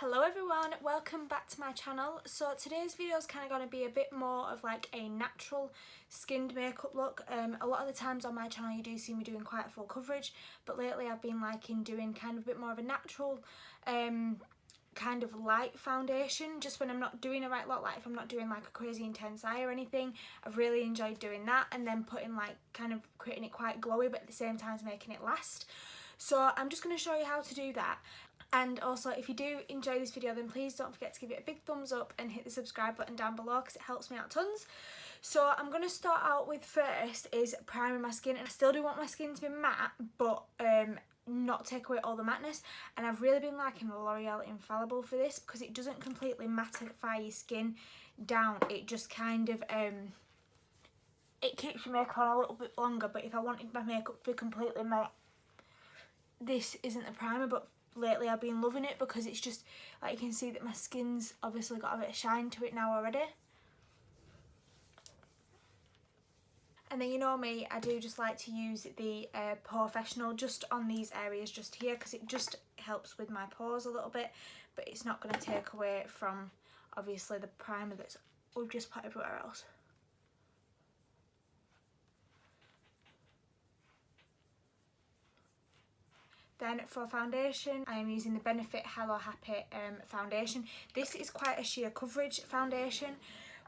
Hello everyone, welcome back to my channel. So today's video is kind of going to be a bit more of like a natural skinned makeup look. A lot of the times on my channel you do see me doing quite a full coverage, but lately I've been liking doing kind of a bit more of a natural kind of light foundation, just when I'm not doing a right look, like if I'm not doing like a crazy intense eye or anything. I've really enjoyed doing that, and then putting like kind of creating it quite glowy but at the same time making it last. So I'm just going to show you how to do that. And also, if you do enjoy this video, then please don't forget to give it a big thumbs up and hit the subscribe button down below because it helps me out tons. So I'm going to start out with first is priming my skin, and I still do want my skin to be matte, but not take away all the matteness. And I've really been liking the L'Oreal Infallible for this because it doesn't completely mattify your skin down. It just kind of it keeps your makeup on a little bit longer. But if I wanted my makeup to be completely matte, this isn't the primer, but lately I've been loving it because it's just like you can see that my skin's obviously got a bit of shine to it now already. And then you know me, I do just like to use the Professional just on these areas just here because it just helps with my pores a little bit, but it's not going to take away from obviously the primer that's we've just put everywhere else. Then for foundation, I am using the Benefit Hello Happy foundation. This is quite a sheer coverage foundation,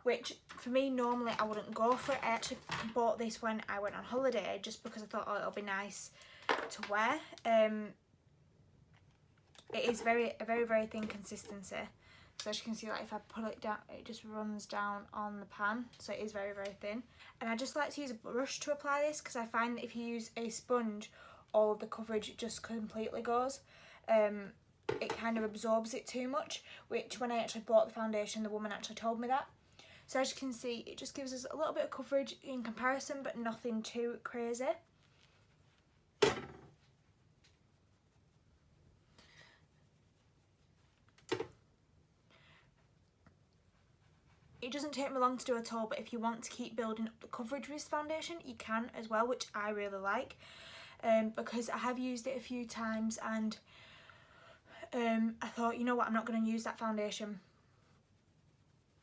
which for me normally I wouldn't go for it. I actually bought this when I went on holiday just because I thought, oh, it'll be nice to wear. It is a very thin consistency. So as you can see, like if I put it down, it just runs down on the pan. So it is very thin. And I just like to use a brush to apply this because I find that if you use a sponge, all of the coverage just completely goes. It kind of absorbs it too much, which when I actually bought the foundation, the woman actually told me that. So as you can see, it just gives us a little bit of coverage in comparison, but nothing too crazy. It doesn't take me long to do at all, but if you want to keep building up the coverage with this foundation, you can as well, which I really like. Because I have used it a few times and I thought, you know what, I'm not going to use that foundation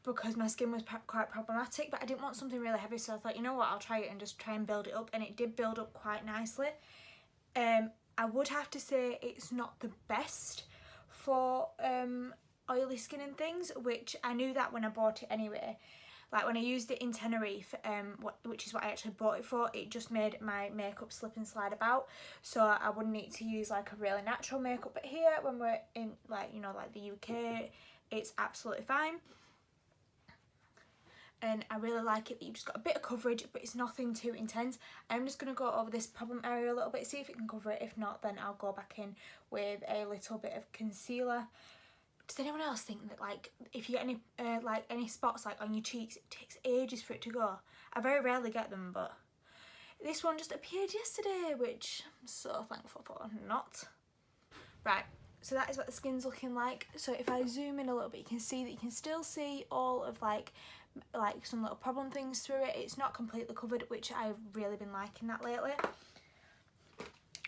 because my skin was quite problematic, but I didn't want something really heavy, so I thought, you know what, I'll try it and just try and build it up, and it did build up quite nicely. I would have to say it's not the best for oily skin and things, which I knew that when I bought it anyway. Like when I used it in Tenerife, which is what I actually bought it for, it just made my makeup slip and slide about. So I wouldn't need to use like a really natural makeup. But here, when we're in like, you know, like the UK, it's absolutely fine. And I really like it that you've just got a bit of coverage, but it's nothing too intense. I'm just going to go over this problem area a little bit, see if it can cover it. If not, then I'll go back in with a little bit of concealer. Does anyone else think that like if you get any spots like on your cheeks, it takes ages for it to go? I very rarely get them, but this one just appeared yesterday, which I'm so thankful for not. Right, so that is what the skin's looking like. So if I zoom in a little bit, you can see that you can still see all of like some little problem things through it. It's not completely covered, which I've really been liking that lately.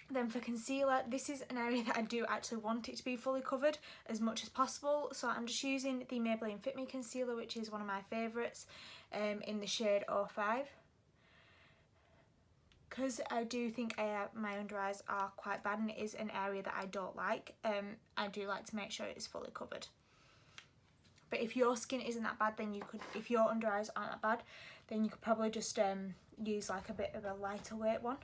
Then for concealer, this is an area that I do actually want it to be fully covered as much as possible. So I'm just using the Maybelline Fit Me concealer, which is one of my favourites, in the shade 05. Because I do think my under eyes are quite bad and it is an area that I don't like. I do like to make sure it's fully covered. But if your skin isn't that bad, then you could, if your under eyes aren't that bad, then you could probably just use like a bit of a lighter weight one.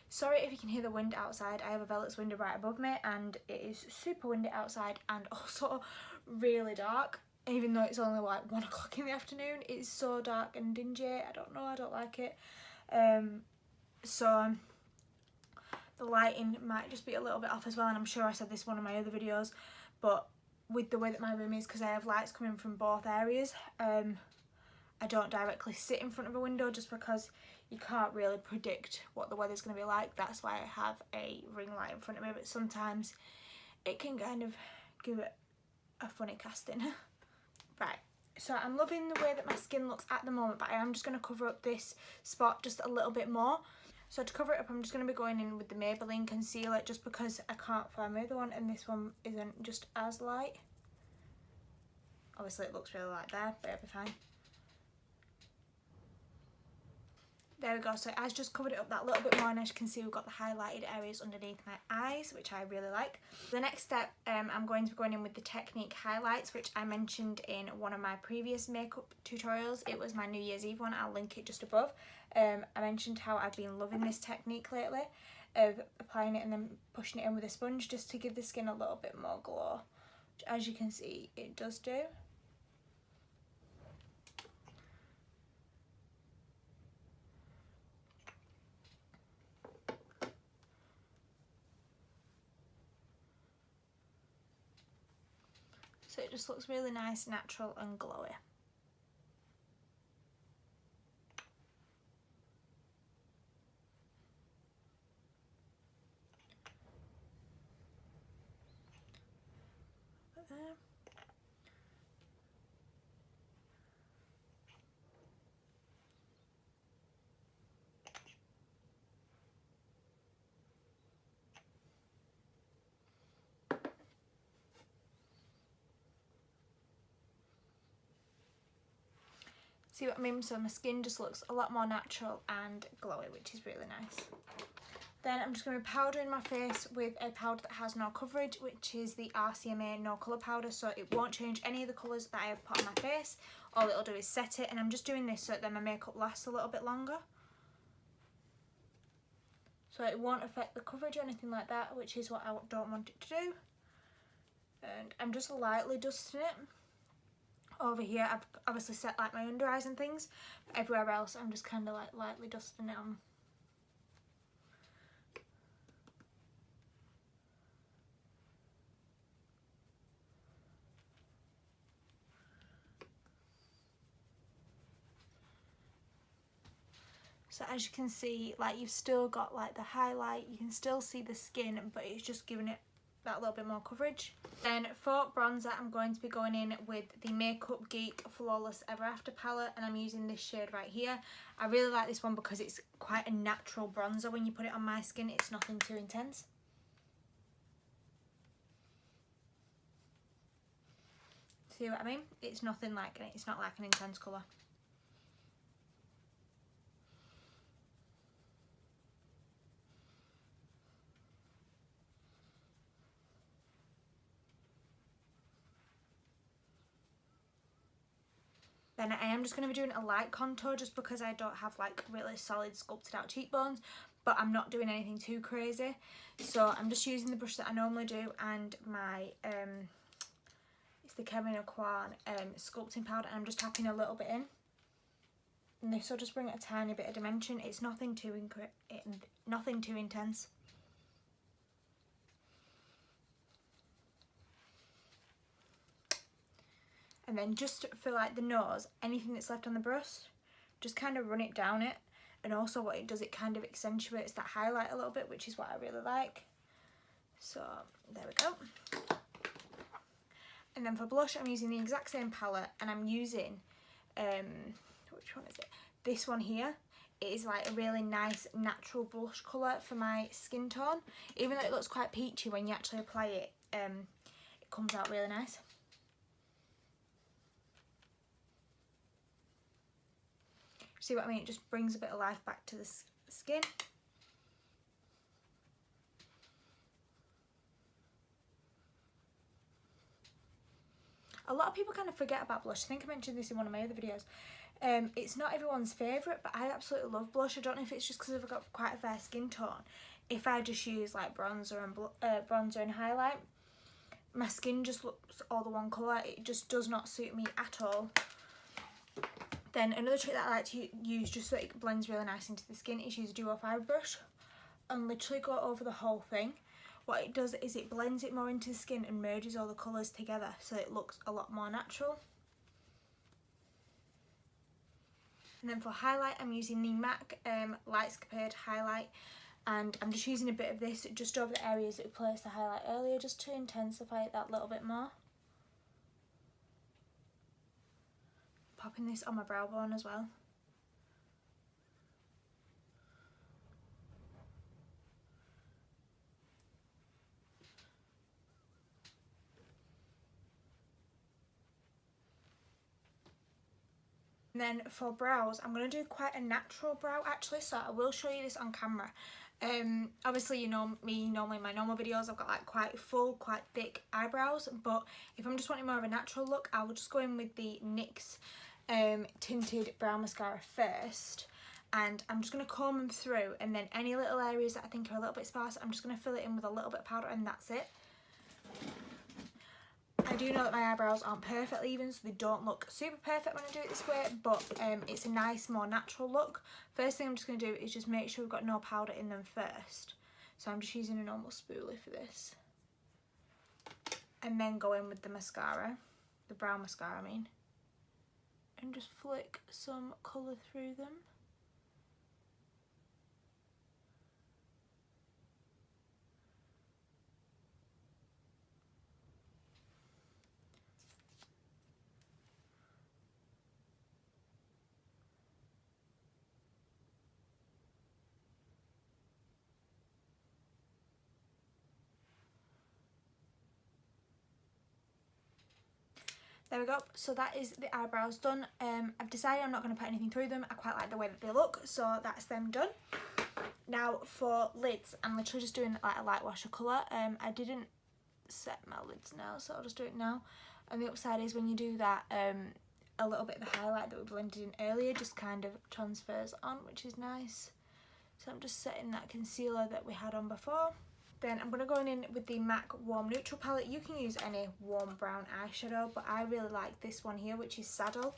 Sorry if you can hear the wind outside. I have a Velux window right above me and it is super windy outside and also really dark. Even though it's only like 1 o'clock in the afternoon, it's so dark and dingy. I don't know, I don't like it. So the lighting might just be a little bit off as well, and I'm sure I said this in one of my other videos, but with the way that my room is, because I have lights coming from both areas, I don't directly sit in front of a window just because you can't really predict what the weather's going to be like. That's why I have a ring light in front of me, but sometimes it can kind of give it a funny casting. Right, so I'm loving the way that my skin looks at the moment, but I am just going to cover up this spot just a little bit more. So to cover it up, I'm just going to be going in with the Maybelline concealer, just because I can't find my other one and this one isn't just as light. Obviously it looks really light there, but it'll be fine. There we go, so it has just covered it up that little bit more, and as you can see we've got the highlighted areas underneath my eyes, which I really like. The next step, I'm going to be going in with the Technique highlights, which I mentioned in one of my previous makeup tutorials. It was my New Year's Eve one, I'll link it just above. I mentioned how I've been loving this technique lately, of applying it and then pushing it in with a sponge just to give the skin a little bit more glow, which as you can see it does do. So it just looks really nice, natural and glowy. Put there. See what I mean? So my skin just looks a lot more natural and glowy, which is really nice. Then I'm just going to be powdering my face with a powder that has no coverage, which is the RCMA No Colour Powder, so it won't change any of the colours that I have put on my face. All it'll do is set it, and I'm just doing this so that then my makeup lasts a little bit longer. So it won't affect the coverage or anything like that, which is what I don't want it to do. And I'm just lightly dusting it. Over here I've obviously set like my under eyes and things, but everywhere else I'm just kind of like lightly dusting it on. So as you can see, like you've still got like the highlight, you can still see the skin, but it's just giving it that little bit more coverage. Then for bronzer, I'm going to be going in with the Makeup Geek Flawless Ever After palette, and I'm using this shade right here. I really like this one because it's quite a natural bronzer. When you put it on my skin, it's nothing too intense. See what I mean? It's nothing like it. It's not like an intense colour. Then I am just going to be doing a light contour just because I don't have like really solid sculpted out cheekbones, but I'm not doing anything too crazy. So I'm just using the brush that I normally do and my, it's the Kevyn Aucoin sculpting powder, and I'm just tapping a little bit in. And this will just bring a tiny bit of dimension. It's nothing too intense. And then just for like the nose, anything that's left on the brush, just kind of run it down it. And also what it does, it kind of accentuates that highlight a little bit, which is what I really like. So there we go. And then for blush, I'm using the exact same palette, and I'm using, which one is it? This one here. It is like a really nice natural blush colour for my skin tone. Even though it looks quite peachy, when you actually apply it, it comes out really nice. See what I mean? It just brings a bit of life back to the skin. A lot of people kind of forget about blush. I think I mentioned this in one of my other videos. It's not everyone's favourite, but I absolutely love blush. I don't know if it's just because I've got quite a fair skin tone. If I just use like bronzer and highlight, my skin just looks all the one colour. It just does not suit me at all. Then another trick that I like to use just so it blends really nice into the skin is use a duo fibre brush and literally go over the whole thing. What it does is it blends it more into the skin and merges all the colours together, so it looks a lot more natural. And then for highlight, I'm using the MAC Lightscapade highlight, and I'm just using a bit of this just over the areas that we placed the highlight earlier, just to intensify it that little bit more. Popping this on my brow bone as well. And then for brows, I'm going to do quite a natural brow actually, so I will show you this on camera. Obviously you know me, normally in my normal videos I've got like quite full, quite thick eyebrows, but if I'm just wanting more of a natural look, I will just go in with the NYX tinted brow mascara first, and I'm just going to comb them through, and then any little areas that I think are a little bit sparse, I'm just going to fill it in with a little bit of powder, and that's it. I do know that my eyebrows aren't perfectly even, so they don't look super perfect when I do it this way, but it's a nice, more natural look. First thing I'm just going to do is just make sure we've got no powder in them first. So I'm just using a normal spoolie for this. And then go in with the mascara, the brow mascara I mean, and just flick some colour through them. There we go, so that is the eyebrows done. I've decided I'm not going to put anything through them. I quite like the way that they look, so that's them done. Now for lids, I'm literally just doing like a light wash of colour. I didn't set my lids now, so I'll just do it now. And the upside is when you do that, a little bit of the highlight that we blended in earlier just kind of transfers on, which is nice. So I'm just setting that concealer that we had on before. Then I'm going to go in with the MAC Warm Neutral palette. You can use any warm brown eyeshadow, but I really like this one here, which is Saddle,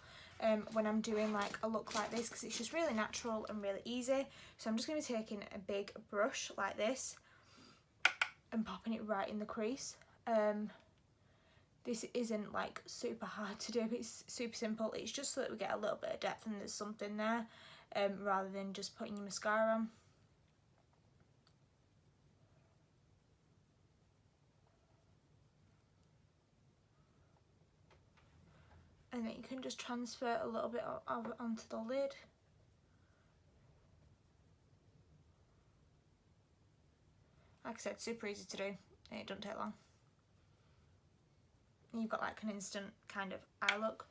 when I'm doing like a look like this, because it's just really natural and really easy. So I'm just going to be taking a big brush like this and popping it right in the crease. This isn't like super hard to do, but it's super simple. It's just so that we get a little bit of depth and there's something there, rather than just putting your mascara on. And then you can just transfer a little bit of it onto the lid. Like I said, super easy to do, and it doesn't take long. And you've got like an instant kind of eye look.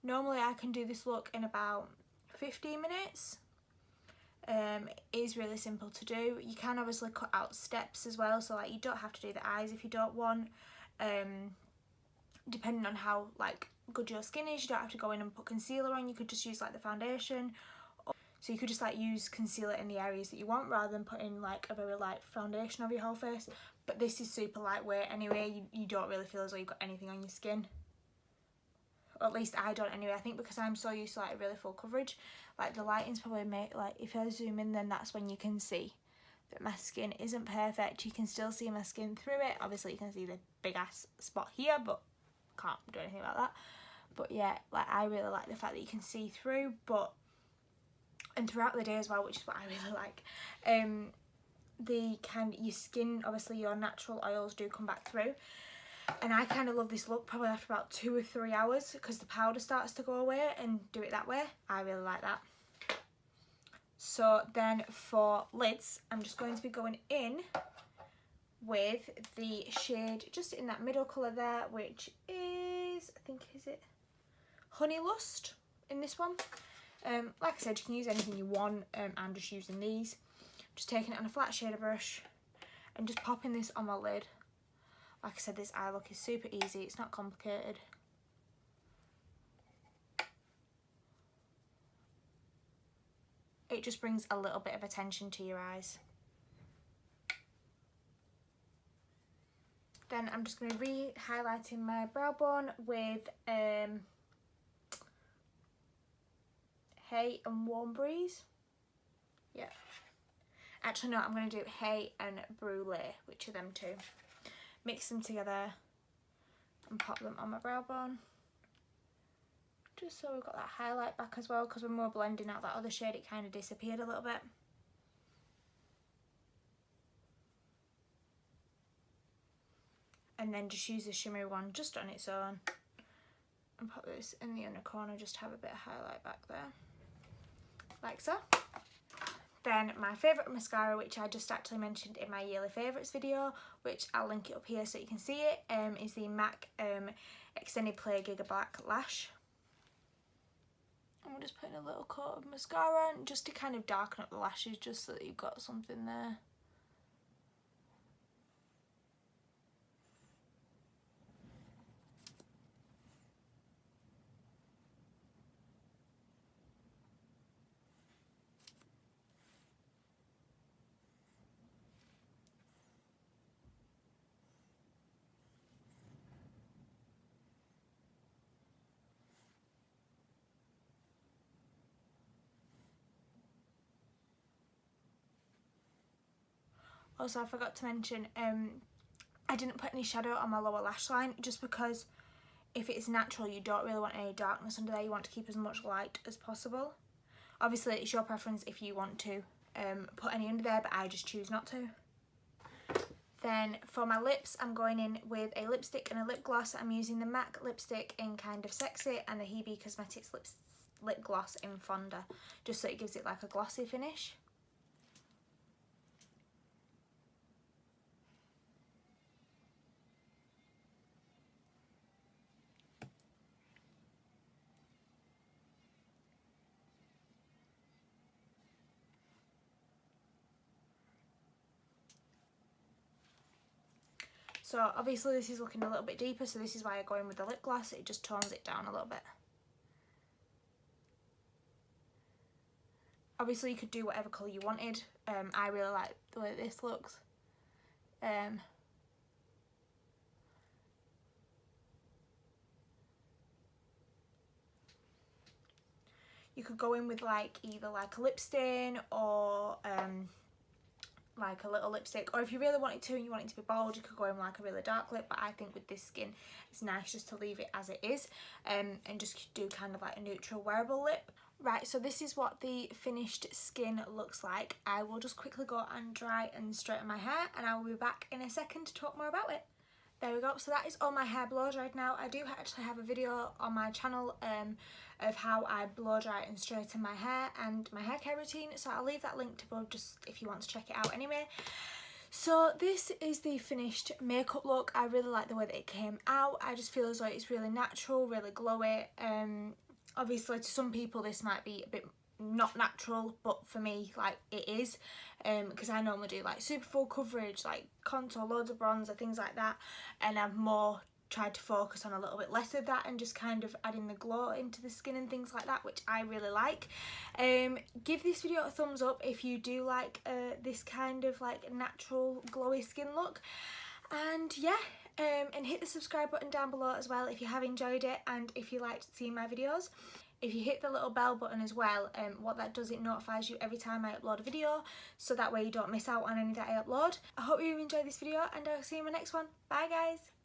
Normally I can do this look in about 15 minutes. It is really simple to do. You can obviously cut out steps as well, so like you don't have to do the eyes if you don't want. Depending on how like good your skin is, you don't have to go in and put concealer on. You could just use like the foundation, so you could just like use concealer in the areas that you want rather than putting like a very light foundation over your whole face. But this is super lightweight anyway. You don't really feel as though you've got anything on your skin. Or at least I don't anyway. I think because I'm so used to like really full coverage, like the lighting's probably made, like if I zoom in, then that's when you can see that my skin isn't perfect. You can still see my skin through it. Obviously you can see the big ass spot here, but can't do anything about that. But yeah, like I really like the fact that you can see through, but and throughout the day as well, which is what I really like. The kind your skin, obviously your natural oils do come back through. And I kind of love this look probably after about 2 or 3 hours, because the powder starts to go away, and do it that way. I really like that. So then for lids, I'm just going to be going in with the shade just in that middle colour there, which is, I think, is it Honey Lust in this one. Like I said, you can use anything you want. I'm just using these. Just taking it on a flat shader brush and just popping this on my lid. Like I said, this eye look is super easy, it's not complicated. It just brings a little bit of attention to your eyes. Then I'm just going to re-highlighting my brow bone with Hay and Warm Breeze. Yeah. Actually, no, I'm going to do Hay and Brulee, which are them two. Mix them together and pop them on my brow bone, just so we've got that highlight back as well, because when we were blending out that other shade it kind of disappeared a little bit. And then just use the shimmery one just on its own and pop this in the inner corner, just have a bit of highlight back there, like so. Then my favourite mascara, which I just actually mentioned in my yearly favourites video, which I'll link it up here so you can see it, is the MAC Extended Play Giga Black Lash. And we're just putting a little coat of mascara on just to kind of darken up the lashes, just so that you've got something there. Also, I forgot to mention, I didn't put any shadow on my lower lash line, just because if it's natural you don't really want any darkness under there. You want to keep as much light as possible. Obviously it's your preference if you want to put any under there, but I just choose not to. Then for my lips, I'm going in with a lipstick and a lip gloss. I'm using the MAC lipstick in Kind of Sexy and the Hebe Cosmetics lip gloss in Fonda, just so it gives it like a glossy finish. So obviously this is looking a little bit deeper, so this is why I go in with the lip gloss. It just tones it down a little bit. Obviously you could do whatever colour you wanted. I really like the way this looks. You could go in with like either like a lip stain or like a little lipstick, or if you really wanted to and you want it to be bold, you could go in like a really dark lip, but I think with this skin it's nice just to leave it as it is, and just do kind of like a neutral wearable lip. Right, so this is what the finished skin looks like. I will just quickly go and dry and straighten my hair, and I will be back in a second to talk more about it. There we go, so that is all my hair blow dried now. I do actually have a video on my channel of how I blow dry and straighten my hair and my hair care routine, so I'll leave that linked above just if you want to check it out anyway. So this is the finished makeup look. I really like the way that it came out. I just feel as though it's really natural, really glowy. Obviously to some people this might be a bit not natural, but for me like it is, because I normally do like super full coverage, like contour, loads of bronzer, things like that, and I've more tried to focus on a little bit less of that and just kind of adding the glow into the skin and things like that, which I really like. Give this video a thumbs up if you do like this kind of like natural glowy skin look, and yeah, and hit the subscribe button down below as well if you have enjoyed it and if you liked seeing my videos. If you hit the little bell button as well, what that does, it notifies you every time I upload a video, so that way you don't miss out on any that I upload. I hope you enjoyed this video, and I'll see you in my next one. Bye guys!